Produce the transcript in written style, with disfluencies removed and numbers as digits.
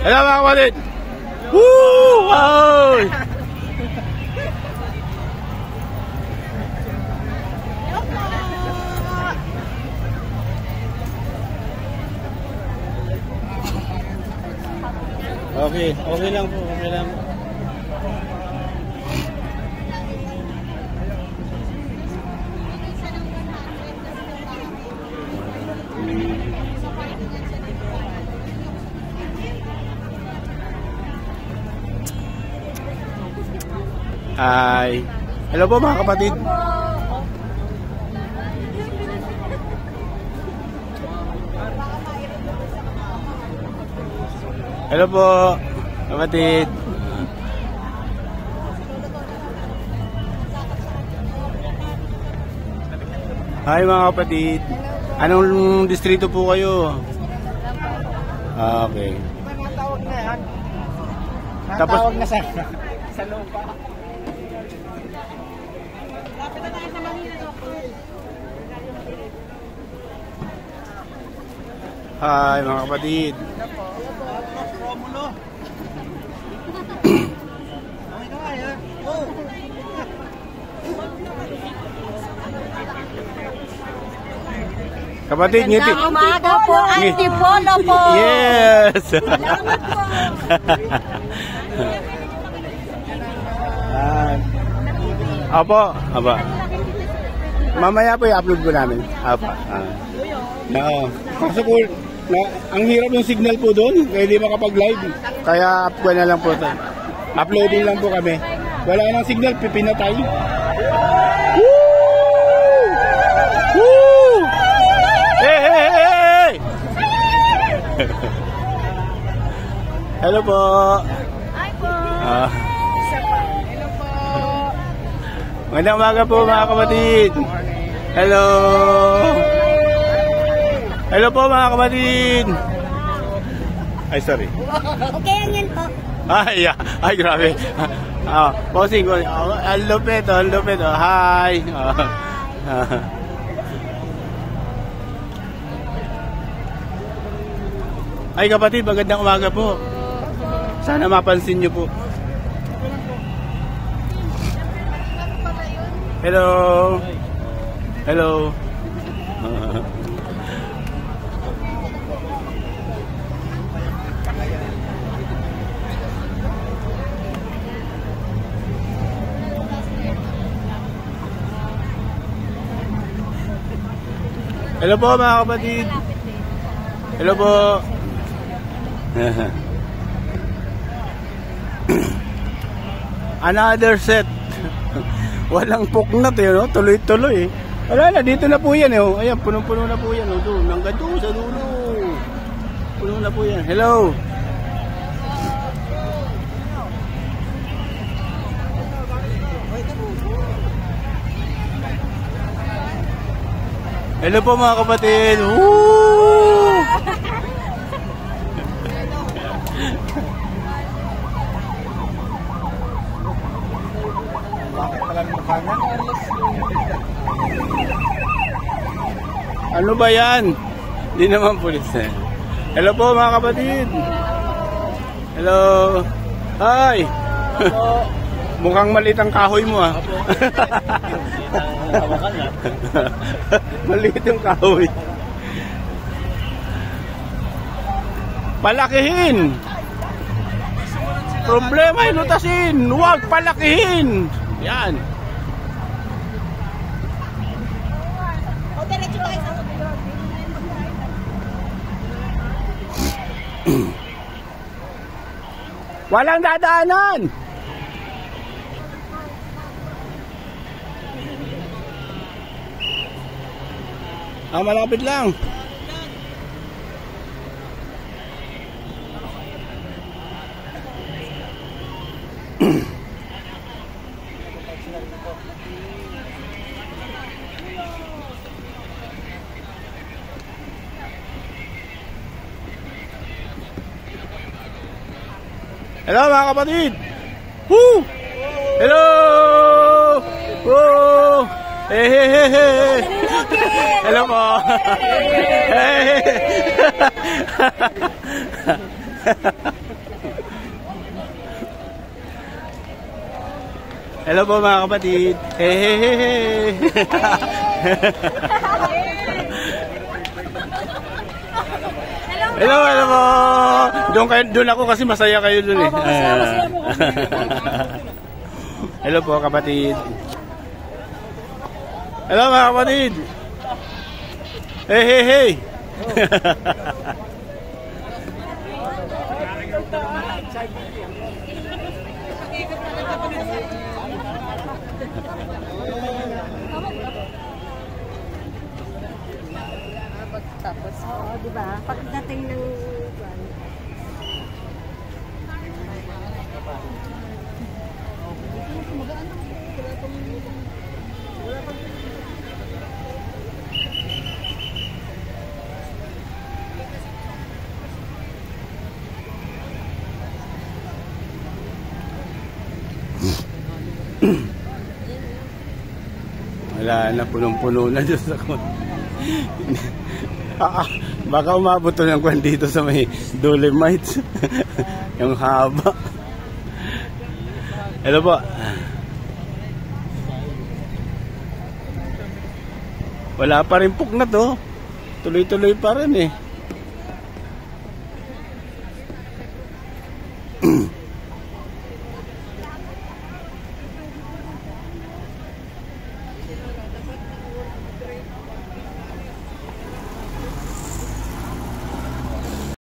Hello mga kapatid! Woo! Wow! Okay, okay lang po, okay lang po. Hi. Hello po mga kapatid. Hello po kapatid. Hi mga kapatid. Anong distrito po kayo? Okay. Natawag na yan. Tapos Natawag na sa lupa. Hi mga kapatid. Romulo. Kapatid, ngiti. Umaga po, Antipolo po. Yes. Salamat po. Apo, aba. Mamaya po i-upload ko namin. Apa. Oo. Kasi po, ang hirap yung signal po doon, kaya di makapag-live. Kaya up ko na lang po ito. Uploading lang po kami. Wala nang signal, pipinatay. Woo! Woo! Hey, hey, hey! Hello po. Hi po. Hello po. Magandang umaga po mga kapatid. Hello. Hello po mga kapatid. Ay, sorry. Okay yan po. Ay, ay grabe. Bossing, ang lupit, ang lupit. Hi. Ay kapatid, magandang umaga po. Sana mapansin niyo po. Hello. Hello. Hello po mga kapatid. Hello po. Another set. Walang puknat eh, no? Tuloy-tuloy eh. Wala na, dito na po yan eh. Oh. Ayan, punong-puno na po yan. Oh. Doon, hanggang doon sa dulo. Puno na po yan. Hello. Hello po mga kapatid. Woo! Bakit pala mukha na? Ano ba yan? Hindi naman pulis eh. Hello po mga kapatid. Hello. Hi. Mukhang maliit ang kahoy mo ah. Maliit yung kahoy. Palakihin. Problema inutasin. Huwag palakihin. Yan. O, diretso tayo sa dulo. Walang dadaanan. Malapit lang. Hello mga kapatid. Woo! Hello! Woo! Hey, hey, hey, hey. Hello po. Hey. Hello po mga kapatid. Hey, hey, hey, hey. Hello, hello po. Doon ako kasi masaya kayo doon eh. Masaya po. Hello po kapatid. Hello mga kapatid. Hey, hey, hey. Tapos, oo, di ba? Pagdating ng Wala na, punong-puno na dyan sa kon. Baka umabot to ng kwan dito sa may Dolomites. Yung haba. Hello po. Wala pa rin puknat oh. Tuloy-tuloy pa rin eh.